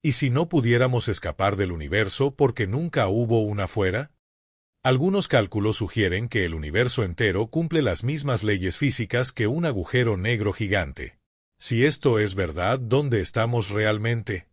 ¿Y si no pudiéramos escapar del universo porque nunca hubo un afuera? Algunos cálculos sugieren que el universo entero cumple las mismas leyes físicas que un agujero negro gigante. Si esto es verdad, ¿dónde estamos realmente?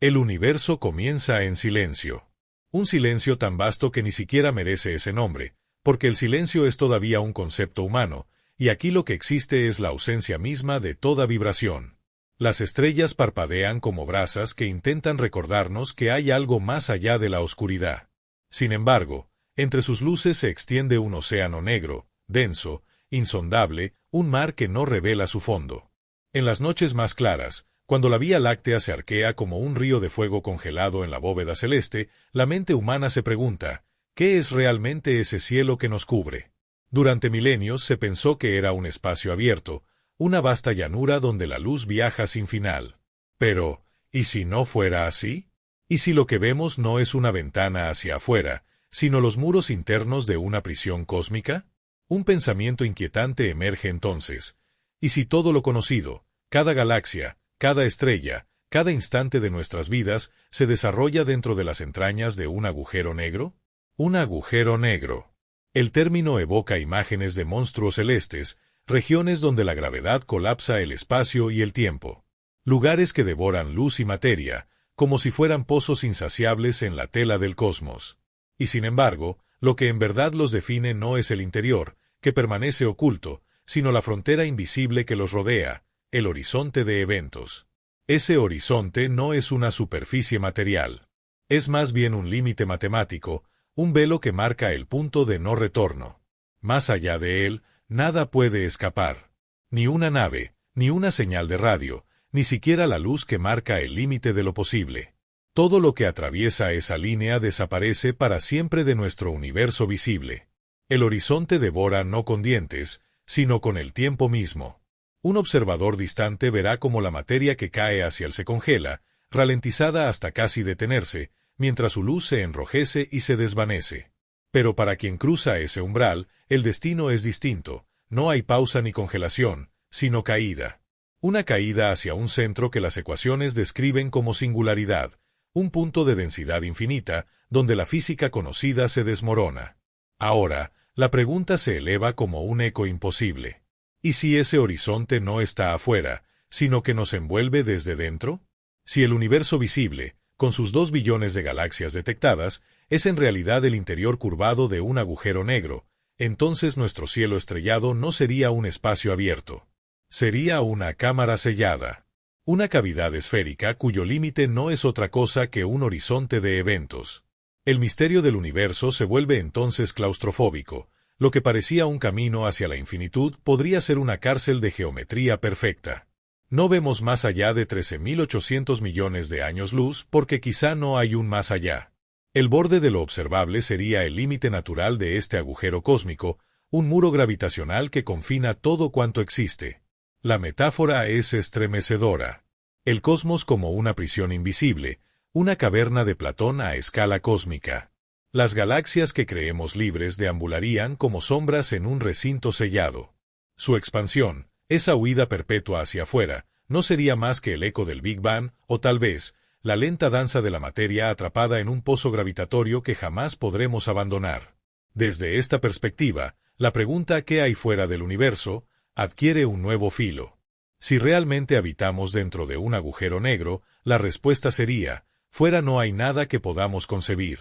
El universo comienza en silencio. Un silencio tan vasto que ni siquiera merece ese nombre, porque el silencio es todavía un concepto humano, y aquí lo que existe es la ausencia misma de toda vibración. Las estrellas parpadean como brasas que intentan recordarnos que hay algo más allá de la oscuridad. Sin embargo, entre sus luces se extiende un océano negro, denso, insondable, un mar que no revela su fondo. En las noches más claras, cuando la Vía Láctea se arquea como un río de fuego congelado en la bóveda celeste, la mente humana se pregunta, ¿qué es realmente ese cielo que nos cubre? Durante milenios se pensó que era un espacio abierto, una vasta llanura donde la luz viaja sin final. Pero, ¿y si no fuera así? ¿Y si lo que vemos no es una ventana hacia afuera, sino los muros internos de una prisión cósmica? Un pensamiento inquietante emerge entonces. ¿Y si todo lo conocido, cada galaxia, cada estrella, cada instante de nuestras vidas, se desarrolla dentro de las entrañas de un agujero negro? Un agujero negro. El término evoca imágenes de monstruos celestes, regiones donde la gravedad colapsa el espacio y el tiempo. Lugares que devoran luz y materia, como si fueran pozos insaciables en la tela del cosmos. Y sin embargo, lo que en verdad los define no es el interior, que permanece oculto, sino la frontera invisible que los rodea, el horizonte de eventos. Ese horizonte no es una superficie material. Es más bien un límite matemático, un velo que marca el punto de no retorno. Más allá de él, nada puede escapar. Ni una nave, ni una señal de radio, ni siquiera la luz que marca el límite de lo posible. Todo lo que atraviesa esa línea desaparece para siempre de nuestro universo visible. El horizonte devora no con dientes, sino con el tiempo mismo. Un observador distante verá cómo la materia que cae hacia él se congela, ralentizada hasta casi detenerse, mientras su luz se enrojece y se desvanece. Pero para quien cruza ese umbral, el destino es distinto. No hay pausa ni congelación, sino caída. Una caída hacia un centro que las ecuaciones describen como singularidad, un punto de densidad infinita, donde la física conocida se desmorona. Ahora, la pregunta se eleva como un eco imposible. ¿Y si ese horizonte no está afuera, sino que nos envuelve desde dentro? Si el universo visible, con sus 2 billones de galaxias detectadas, es en realidad el interior curvado de un agujero negro, entonces nuestro cielo estrellado no sería un espacio abierto. Sería una cámara sellada. Una cavidad esférica cuyo límite no es otra cosa que un horizonte de eventos. El misterio del universo se vuelve entonces claustrofóbico. Lo que parecía un camino hacia la infinitud podría ser una cárcel de geometría perfecta. No vemos más allá de 13.800 millones de años luz porque quizá no hay un más allá. El borde de lo observable sería el límite natural de este agujero cósmico, un muro gravitacional que confina todo cuanto existe. La metáfora es estremecedora. El cosmos como una prisión invisible, una caverna de Platón a escala cósmica. Las galaxias que creemos libres deambularían como sombras en un recinto sellado. Su expansión, esa huida perpetua hacia afuera, no sería más que el eco del Big Bang, o tal vez, la lenta danza de la materia atrapada en un pozo gravitatorio que jamás podremos abandonar. Desde esta perspectiva, la pregunta ¿qué hay fuera del universo?, adquiere un nuevo filo. Si realmente habitamos dentro de un agujero negro, la respuesta sería, fuera no hay nada que podamos concebir.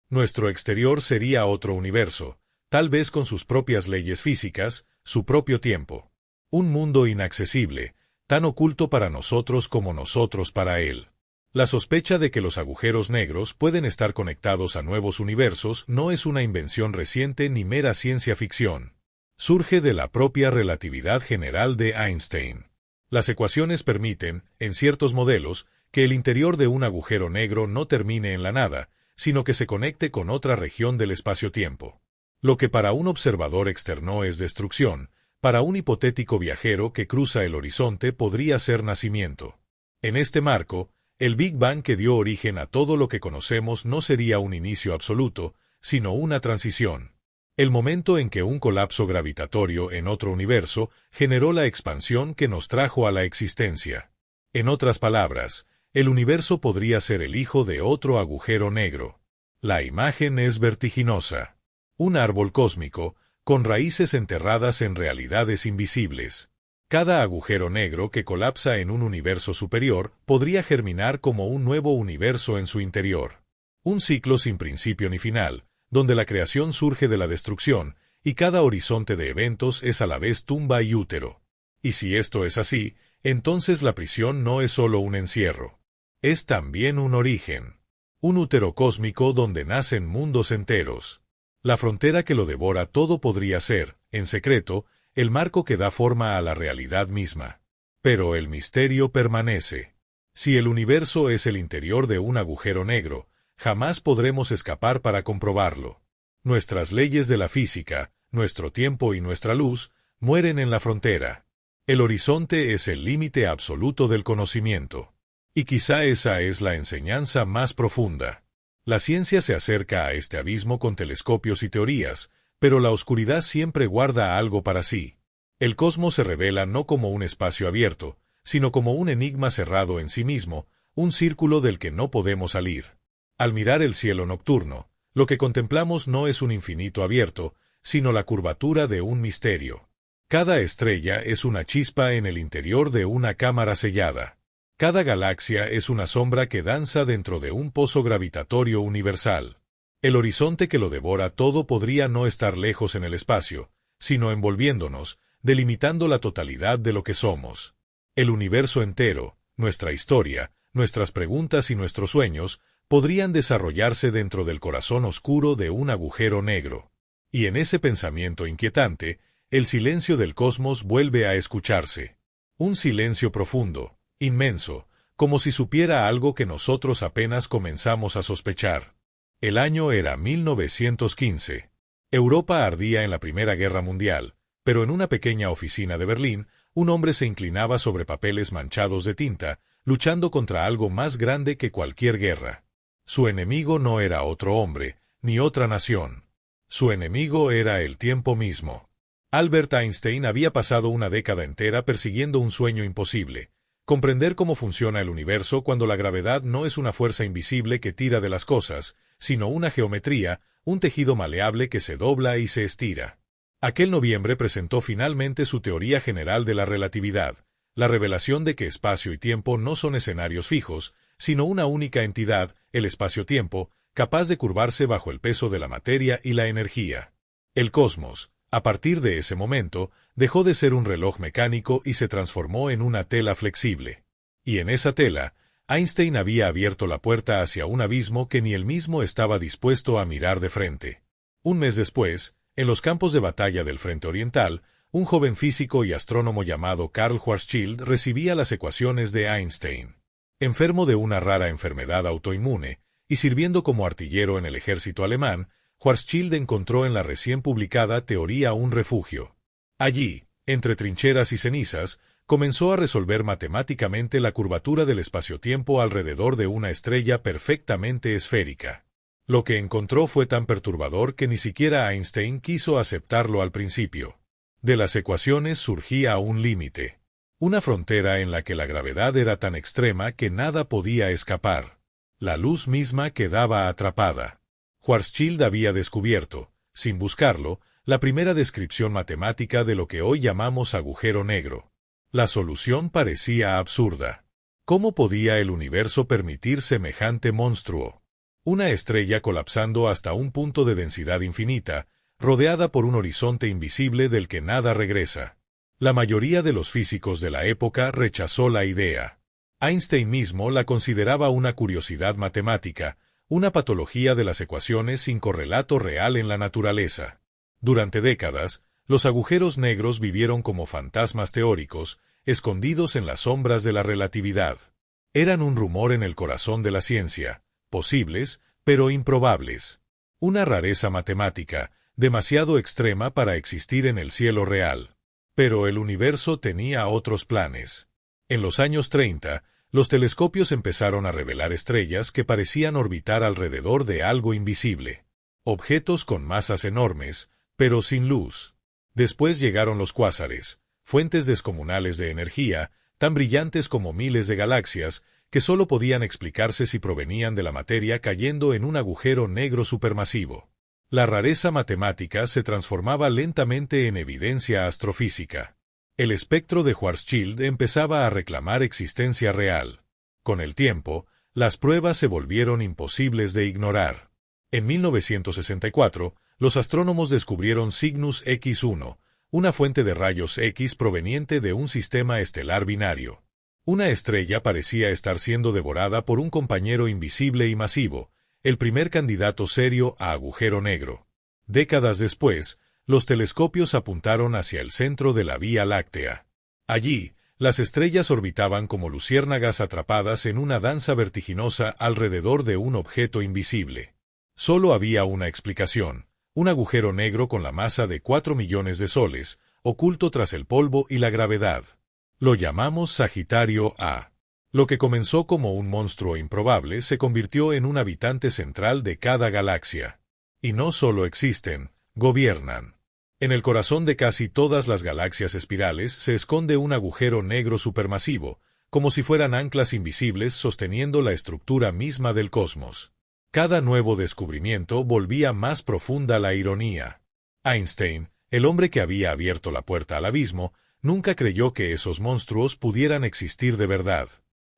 Nuestro exterior sería otro universo, tal vez con sus propias leyes físicas, su propio tiempo. Un mundo inaccesible, tan oculto para nosotros como nosotros para él. La sospecha de que los agujeros negros pueden estar conectados a nuevos universos no es una invención reciente ni mera ciencia ficción. Surge de la propia relatividad general de Einstein. Las ecuaciones permiten, en ciertos modelos, que el interior de un agujero negro no termine en la nada, sino que se conecte con otra región del espacio-tiempo. Lo que para un observador externo es destrucción, para un hipotético viajero que cruza el horizonte podría ser nacimiento. En este marco, el Big Bang que dio origen a todo lo que conocemos no sería un inicio absoluto, sino una transición. El momento en que un colapso gravitatorio en otro universo generó la expansión que nos trajo a la existencia. En otras palabras, el universo podría ser el hijo de otro agujero negro. La imagen es vertiginosa. Un árbol cósmico, con raíces enterradas en realidades invisibles. Cada agujero negro que colapsa en un universo superior podría germinar como un nuevo universo en su interior. Un ciclo sin principio ni final, donde la creación surge de la destrucción, y cada horizonte de eventos es a la vez tumba y útero. Y si esto es así, entonces la prisión no es solo un encierro. Es también un origen. Un útero cósmico donde nacen mundos enteros. La frontera que lo devora todo podría ser, en secreto, el marco que da forma a la realidad misma. Pero el misterio permanece. Si el universo es el interior de un agujero negro, jamás podremos escapar para comprobarlo. Nuestras leyes de la física, nuestro tiempo y nuestra luz, mueren en la frontera. El horizonte es el límite absoluto del conocimiento. Y quizá esa es la enseñanza más profunda. La ciencia se acerca a este abismo con telescopios y teorías, pero la oscuridad siempre guarda algo para sí. El cosmos se revela no como un espacio abierto, sino como un enigma cerrado en sí mismo, un círculo del que no podemos salir. Al mirar el cielo nocturno, lo que contemplamos no es un infinito abierto, sino la curvatura de un misterio. Cada estrella es una chispa en el interior de una cámara sellada. Cada galaxia es una sombra que danza dentro de un pozo gravitatorio universal. El horizonte que lo devora todo podría no estar lejos en el espacio, sino envolviéndonos, delimitando la totalidad de lo que somos. El universo entero, nuestra historia, nuestras preguntas y nuestros sueños, podrían desarrollarse dentro del corazón oscuro de un agujero negro. Y en ese pensamiento inquietante, el silencio del cosmos vuelve a escucharse. Un silencio profundo, inmenso, como si supiera algo que nosotros apenas comenzamos a sospechar. El año era 1915. Europa ardía en la Primera Guerra Mundial, pero en una pequeña oficina de Berlín, un hombre se inclinaba sobre papeles manchados de tinta, luchando contra algo más grande que cualquier guerra. Su enemigo no era otro hombre, ni otra nación. Su enemigo era el tiempo mismo. Albert Einstein había pasado una década entera persiguiendo un sueño imposible: comprender cómo funciona el universo cuando la gravedad no es una fuerza invisible que tira de las cosas, sino una geometría, un tejido maleable que se dobla y se estira. Aquel noviembre presentó finalmente su teoría general de la relatividad, la revelación de que espacio y tiempo no son escenarios fijos, sino una única entidad, el espacio-tiempo, capaz de curvarse bajo el peso de la materia y la energía. El cosmos, a partir de ese momento, dejó de ser un reloj mecánico y se transformó en una tela flexible. Y en esa tela, Einstein había abierto la puerta hacia un abismo que ni él mismo estaba dispuesto a mirar de frente. Un mes después, en los campos de batalla del Frente Oriental, un joven físico y astrónomo llamado Karl Schwarzschild recibía las ecuaciones de Einstein. Enfermo de una rara enfermedad autoinmune, y sirviendo como artillero en el ejército alemán, Schwarzschild encontró en la recién publicada teoría un refugio. Allí, entre trincheras y cenizas, comenzó a resolver matemáticamente la curvatura del espacio-tiempo alrededor de una estrella perfectamente esférica. Lo que encontró fue tan perturbador que ni siquiera Einstein quiso aceptarlo al principio. De las ecuaciones surgía un límite, una frontera en la que la gravedad era tan extrema que nada podía escapar. La luz misma quedaba atrapada. Schwarzschild había descubierto, sin buscarlo, la primera descripción matemática de lo que hoy llamamos agujero negro. La solución parecía absurda. ¿Cómo podía el universo permitir semejante monstruo? Una estrella colapsando hasta un punto de densidad infinita, rodeada por un horizonte invisible del que nada regresa. La mayoría de los físicos de la época rechazó la idea. Einstein mismo la consideraba una curiosidad matemática, una patología de las ecuaciones sin correlato real en la naturaleza. Durante décadas, los agujeros negros vivieron como fantasmas teóricos, escondidos en las sombras de la relatividad. Eran un rumor en el corazón de la ciencia, posibles, pero improbables. Una rareza matemática, demasiado extrema para existir en el cielo real. Pero el universo tenía otros planes. En los años 30, los telescopios empezaron a revelar estrellas que parecían orbitar alrededor de algo invisible. Objetos con masas enormes, pero sin luz. Después llegaron los cuásares, fuentes descomunales de energía, tan brillantes como miles de galaxias, que solo podían explicarse si provenían de la materia cayendo en un agujero negro supermasivo. La rareza matemática se transformaba lentamente en evidencia astrofísica. El espectro de Schwarzschild empezaba a reclamar existencia real. Con el tiempo, las pruebas se volvieron imposibles de ignorar. En 1964, los astrónomos descubrieron Cygnus X1, una fuente de rayos X proveniente de un sistema estelar binario. Una estrella parecía estar siendo devorada por un compañero invisible y masivo, el primer candidato serio a agujero negro. Décadas después, los telescopios apuntaron hacia el centro de la Vía Láctea. Allí, las estrellas orbitaban como luciérnagas atrapadas en una danza vertiginosa alrededor de un objeto invisible. Solo había una explicación: un agujero negro con la masa de 4 millones de soles, oculto tras el polvo y la gravedad. Lo llamamos Sagitario A. Lo que comenzó como un monstruo improbable se convirtió en un habitante central de cada galaxia. Y no solo existen, gobiernan. En el corazón de casi todas las galaxias espirales se esconde un agujero negro supermasivo, como si fueran anclas invisibles sosteniendo la estructura misma del cosmos. Cada nuevo descubrimiento volvía más profunda la ironía. Einstein, el hombre que había abierto la puerta al abismo, nunca creyó que esos monstruos pudieran existir de verdad.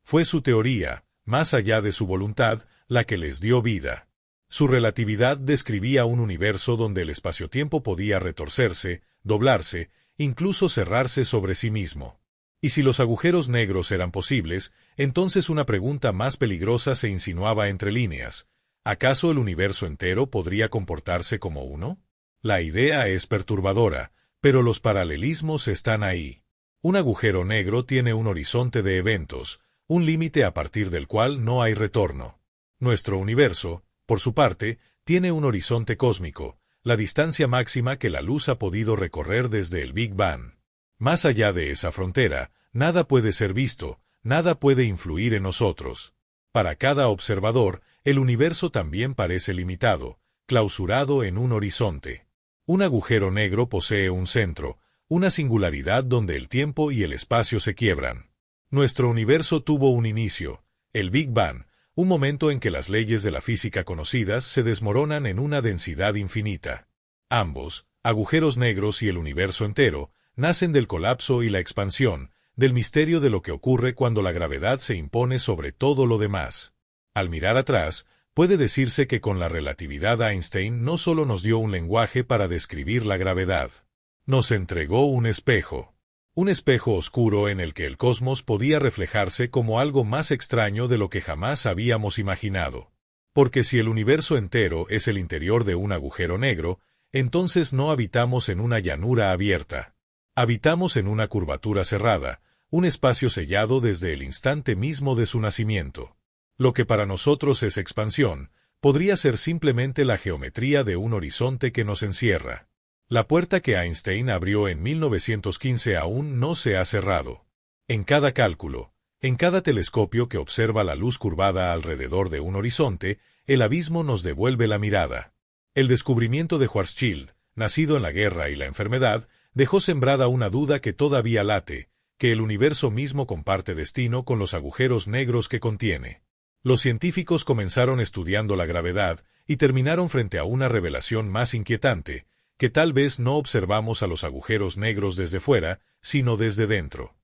Fue su teoría, más allá de su voluntad, la que les dio vida. Su relatividad describía un universo donde el espacio-tiempo podía retorcerse, doblarse, incluso cerrarse sobre sí mismo. Y si los agujeros negros eran posibles, entonces una pregunta más peligrosa se insinuaba entre líneas. ¿Acaso el universo entero podría comportarse como uno? La idea es perturbadora, pero los paralelismos están ahí. Un agujero negro tiene un horizonte de eventos, un límite a partir del cual no hay retorno. Nuestro universo, por su parte, tiene un horizonte cósmico, la distancia máxima que la luz ha podido recorrer desde el Big Bang. Más allá de esa frontera, nada puede ser visto, nada puede influir en nosotros. Para cada observador, el universo también parece limitado, clausurado en un horizonte. Un agujero negro posee un centro, una singularidad donde el tiempo y el espacio se quiebran. Nuestro universo tuvo un inicio, el Big Bang, un momento en que las leyes de la física conocidas se desmoronan en una densidad infinita. Ambos, agujeros negros y el universo entero, nacen del colapso y la expansión, del misterio de lo que ocurre cuando la gravedad se impone sobre todo lo demás. Al mirar atrás, puede decirse que con la relatividad Einstein no solo nos dio un lenguaje para describir la gravedad. Nos entregó un espejo oscuro en el que el cosmos podía reflejarse como algo más extraño de lo que jamás habíamos imaginado. Porque si el universo entero es el interior de un agujero negro, entonces no habitamos en una llanura abierta. Habitamos en una curvatura cerrada, un espacio sellado desde el instante mismo de su nacimiento. Lo que para nosotros es expansión, podría ser simplemente la geometría de un horizonte que nos encierra. La puerta que Einstein abrió en 1915 aún no se ha cerrado. En cada cálculo, en cada telescopio que observa la luz curvada alrededor de un horizonte, el abismo nos devuelve la mirada. El descubrimiento de Schwarzschild, nacido en la guerra y la enfermedad, dejó sembrada una duda que todavía late, que el universo mismo comparte destino con los agujeros negros que contiene. Los científicos comenzaron estudiando la gravedad y terminaron frente a una revelación más inquietante, que tal vez no observamos a los agujeros negros desde fuera, sino desde dentro.